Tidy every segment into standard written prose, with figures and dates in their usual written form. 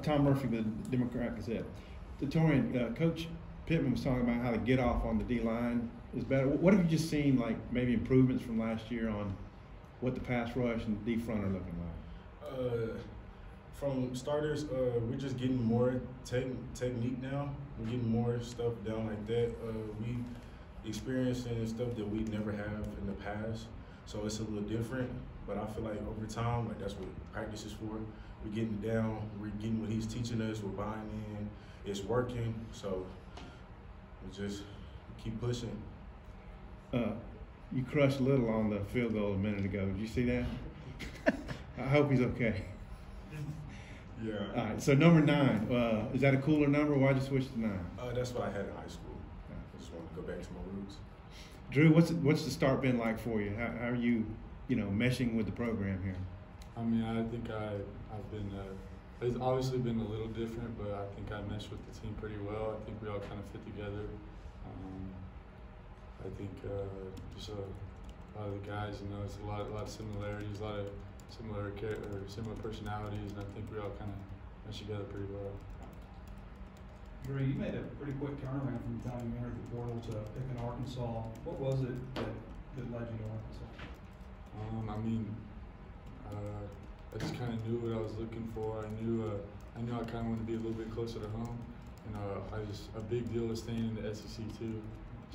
Tom Murphy with the Democrat Gazette. The Taurean, Coach Pittman was talking about how to get off on the D-line is better. What have you just seen, like maybe improvements from last year on what the pass rush and D front are looking like? From starters, we're just getting more technique now. We're getting more stuff down like that. We experiencing stuff that we never have in the past, so it's a little different. But I feel like over time, like that's what practice is for. We're getting it down. We're getting what he's teaching us. We're buying in. It's working. So we just keep pushing. You crushed Little on the field goal a minute ago. Did you see that? I hope he's okay. Yeah. All right. So number 9, is that a cooler number? Why'd you switch to 9? That's what I had in high school. I just want to go back to my roots. Drew, what's the start been like for you? How are you, meshing with the program here? I mean, I think I've been. It's obviously been a little different, but I think I meshed with the team pretty well. I think we all kind of fit together. I think just a lot of the guys, it's a lot of similarities, a lot of similar personalities, and I think we all kind of mesh together pretty well. Drew, you made a pretty quick turnaround from the time you entered the portal to picking Arkansas. What was it that led you to Arkansas? I just kind of knew what I was looking for. I knew I kind of wanted to be a little bit closer to home. A big deal was staying in the SEC too.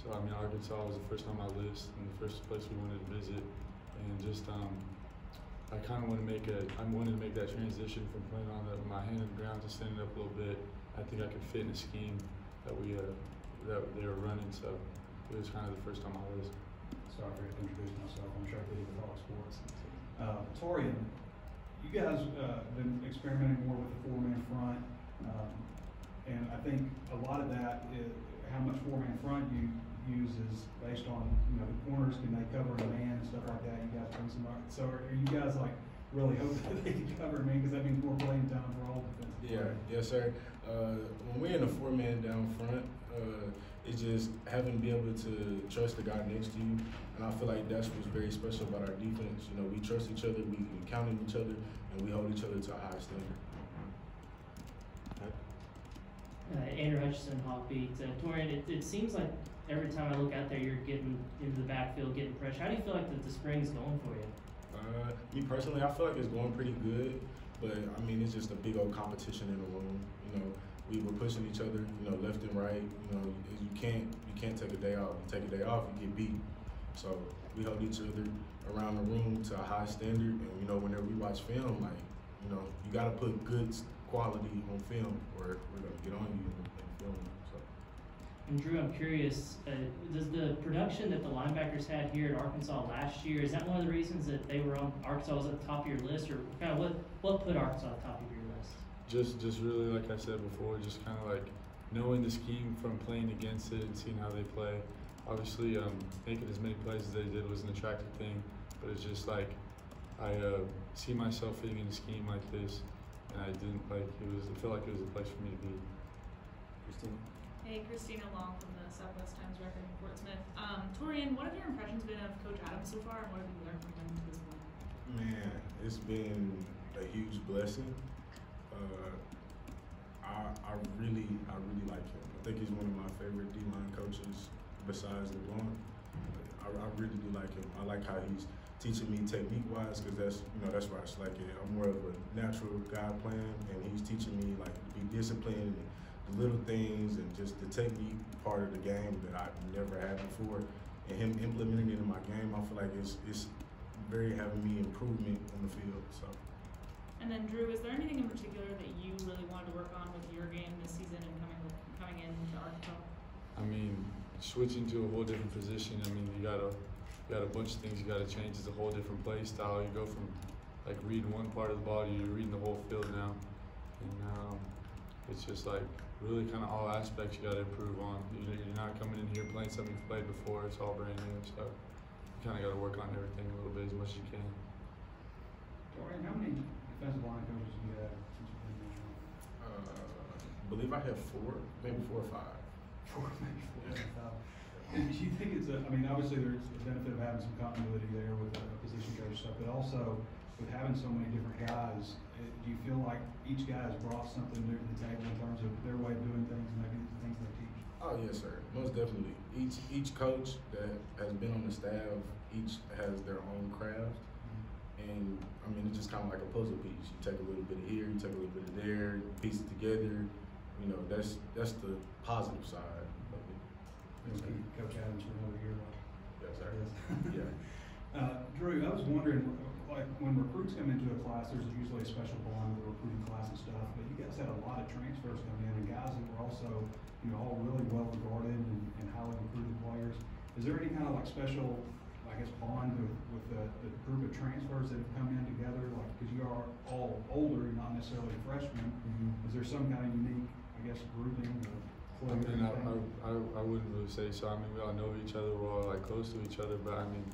So Arkansas was the first on my list and the first place we wanted to visit. And just I kind of wanted to make that transition from playing on my hand in the ground to standing up a little bit. I think I could fit in a scheme that they were running. So it was kind of the first on my list. Sorry to introduce myself. I'm Chuck Lee with Fox Sports. Taurean, you guys have been experimenting more with the 4-man front, and I think a lot of that is how much 4-man front you use is based on the corners, can they cover a man and stuff like that. You guys bring some. So are you guys like really hoping that they can cover a man because that means more playing time for all defensive players? Yes, sir. When we're in a 4-man down front, it's just having to be able to trust the guy next to you, and I feel like that's what's very special about our defense. We trust each other, we count on each other, and we hold each other to a high standard. Andrew Hutchinson, Hawkbeat. Taurean, it seems like every time I look out there, you're getting into the backfield, getting pressure. How do you feel like the spring's going for you? Me personally, I feel like it's going pretty good, but it's just a big old competition in the room. We were pushing each other, left and right. You can't take a day off. You take a day off, you get beat. So we hold each other around the room to a high standard, and whenever we watch film, you got to put good quality on film, or we're gonna get on you and film. So. And Drew, I'm curious, does the production that the linebackers had here at Arkansas last year, is that one of the reasons that Arkansas was at the top of your list, or kind of what put Arkansas at the top of your list? Just really, like I said before, just kind of like knowing the scheme from playing against it and seeing how they play. Obviously, making as many plays as they did was an attractive thing, but it's just like I see myself fitting in a scheme like this, and I didn't it felt like it was a place for me to be. Christine? Hey, Christina Long from the Southwest Times Record in Portsmouth. Taurean, what have your impressions been of Coach Adams so far, and what have you learned from him to this point? Man, it's been a huge blessing. I really like him. I think he's one of my favorite D-line coaches besides LeBlanc. I really do like him. I like how he's teaching me technique-wise, because that's where I like it. I'm more of a natural guy playing, and he's teaching me to be disciplined and the little things and just the technique part of the game that I've never had before. And him implementing it in my game, I feel like it's very having me improvement on the field. So. And then Drew, is there anything in particular that you really wanted to work on with your game this season and coming into Arkansas? Switching to a whole different position. You got a bunch of things you got to change. It's a whole different play style. You go from reading one part of the ball, you're reading the whole field now, and it's just really kind of all aspects you got to improve on. You're not coming in here playing something you've played before. It's all brand new, so you kind of got to work on everything a little bit as much as you can. Taurean, how many defensive line coaches do you have since you've been there? I believe I have 4, maybe 4 or 5. 4, maybe 4 or 5. Do you think it's obviously there's the benefit of having some continuity there with the position coach stuff, but also with having so many different guys, do you feel like each guy has brought something new to the table in terms of their way of doing things and maybe the things they teach? Oh yes, sir. Most definitely. Each coach that has been on the staff, each has their own craft, and I mean it's just kind of like a puzzle piece. You take a little bit of here, you take a little bit of there, piece it together. You know, that's the positive side of it. We'll keep Coach Adams for another year. Yes, sir. Yes. Yeah. Drew, I was wondering, like when recruits come into a class, there's usually a special bond with the recruiting class and stuff, but you guys had a lot of transfers come in and guys that were also, you know, all really well regarded and highly recruited players. Is there any kind of like special, I guess, bond with the group of transfers that have come in together? Like, because you are all older, you're not necessarily freshmen. Is there some kind of unique, I guess, grouping or I mean, I wouldn't really say so. I mean, we all know each other, we're all like close to each other, but I mean,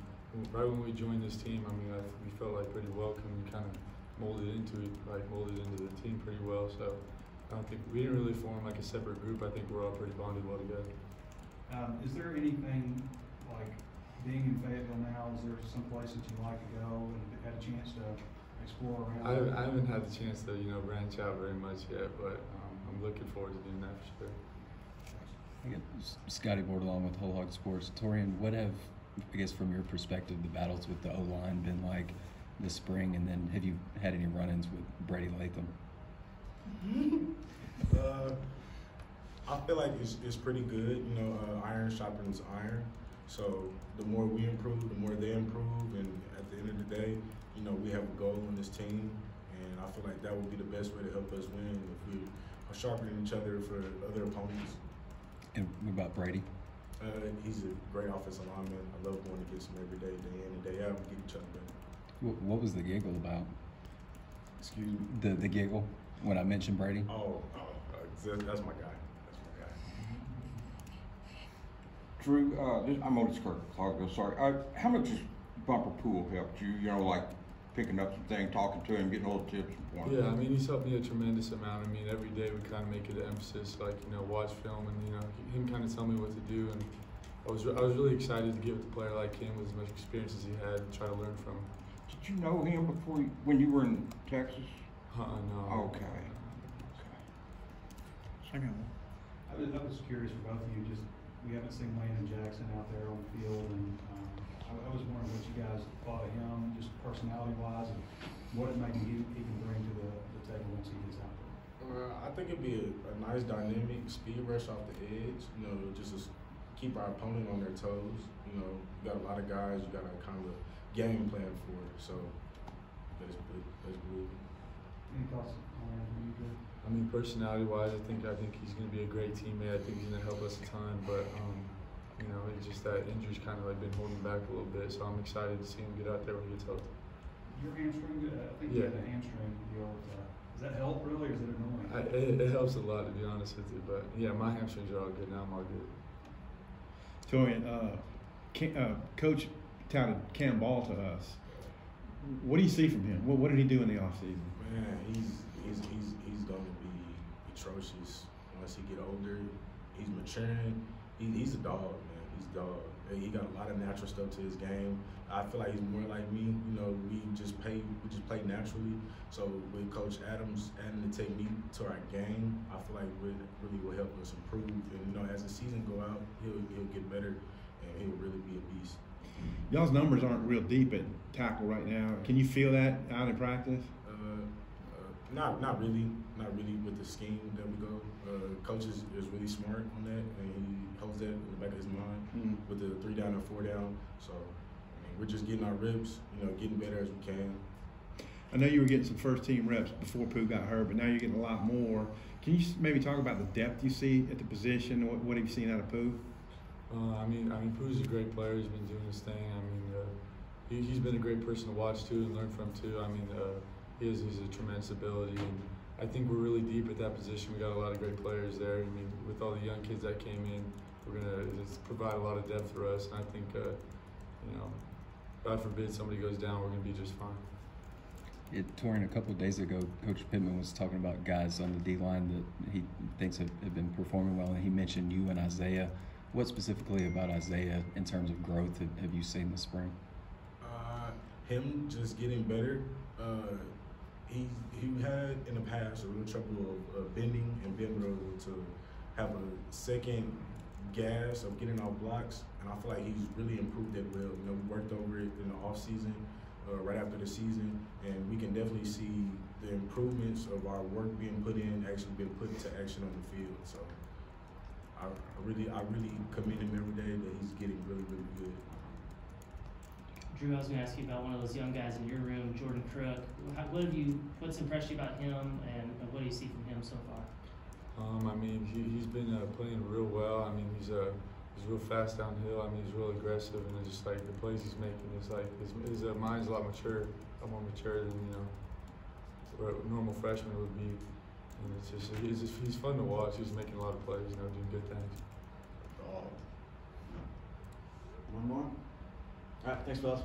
right when we joined this team, I mean, we felt like pretty welcome. We kind of molded into the team pretty well. So I don't think we didn't really form like a separate group. I think we're all pretty bonded well together. Is there anything like being in Fayetteville now? Is there some place that you'd like to go and had a chance to explore around? I haven't had the chance to branch out very much yet, but I'm looking forward to doing that for sure. Scotty Bordelon with Whole Hog Sports. Taurean, what have, I guess from your perspective, the battles with the O-line been like this spring, and then have you had any run-ins with Brady Latham? I feel like it's pretty good. You know, iron sharpens iron. So the more we improve, the more they improve, and at the end of the day, you know, we have a goal on this team, and I feel like that would be the best way to help us win if we are sharpening each other for other opponents. And what about Brady? He's a great offensive lineman. I love going against him every day, day in and day out. We get each other better. What was the giggle about? Excuse me? The giggle when I mentioned Brady? That's my guy. Drew, I'm Otis Clark. Sorry. How much has Bumper Pool helped you? You know, like picking up some things, talking to him, getting little tips and points. Yeah, I mean, he's helped me a tremendous amount. I mean, every day we kind of make it an emphasis, like, you know, watch film and, you know, him kind of tell me what to do. And I was really excited to get with a player like him with as much experience as he had and try to learn from him. Did you know him before when you were in Texas? No. Okay. Second one. I was curious for both of you. Just we haven't seen Landon Jackson out there on the field, and I was wondering what you guys thought of him, just personality-wise, and what maybe he can bring to the table once he gets out there. I think it'd be a nice dynamic speed rush off the edge. You know, just to keep our opponent on their toes. You know, you got a lot of guys. You got a kind of a game plan for it. So that's good. Any thoughts on you, Drew? I mean, personality-wise, I think he's going to be a great teammate. I think he's going to help us a ton. But you know, it's just that injury's kind of like been holding back a little bit. So I'm excited to see him get out there when he gets healthy. Your hamstring? I think you had a hamstring deal. Does that help really, or is it annoying? It helps a lot, to be honest with you. But yeah, my hamstrings are all good now. I'm all good. Taurean, Coach touted Cam Ball to us. What do you see from him? What did he do in the offseason? Man, he's going to be atrocious once he get older. He's maturing. He's a dog, man. He's a dog. He got a lot of natural stuff to his game. I feel like he's more like me. You know, we just play naturally. So with Coach Adams adding the technique to our game, I feel like it really will help us improve. And you know, as the season go out, he'll get better, and he'll really be a beast. Y'all's numbers aren't real deep at tackle right now. Can you feel that out in practice? Not really with the scheme that we go. Coach is really smart on that, and he holds that in the back of his mind with the 3 down and 4 down. So I mean, we're just getting our reps, you know, getting better as we can. I know you were getting some first team reps before Pooh got hurt, but now you're getting a lot more. Can you maybe talk about the depth you see at the position? What have you seen out of Pooh? I mean, Pooh's a great player. He's been doing his thing. I mean, he's been a great person to watch too and learn from too. I mean, he's a tremendous ability, and I think we're really deep at that position. We got a lot of great players there. I mean, with all the young kids that came in, we're gonna provide a lot of depth for us. And I think, you know, God forbid somebody goes down, we're gonna be just fine. Taurean, a couple of days ago, Coach Pittman was talking about guys on the D-line that he thinks have been performing well, and he mentioned you and Isaiah. What specifically about Isaiah in terms of growth have you seen this spring? Him just getting better. He had in the past a real trouble of bending and being able to have a second gas of getting off blocks, and I feel like he's really improved that well. You know, we worked over it in the off season, right after the season, and we can definitely see the improvements of our work being put in, actually being put into action on the field. So I really commend him every day that he's getting really, really good. Drew, I was going to ask you about one of those young guys in your room, Jordan Crook. What's impressed you about him, and what do you see from him so far? I mean, he's been playing real well. I mean, he's real fast downhill. I mean, he's real aggressive, and it's just like the plays he's making is like his mind's a lot more mature than what a normal freshman would be. And it's just he's fun to watch. He's making a lot of plays, doing good things. One more. All right, thanks, fellas.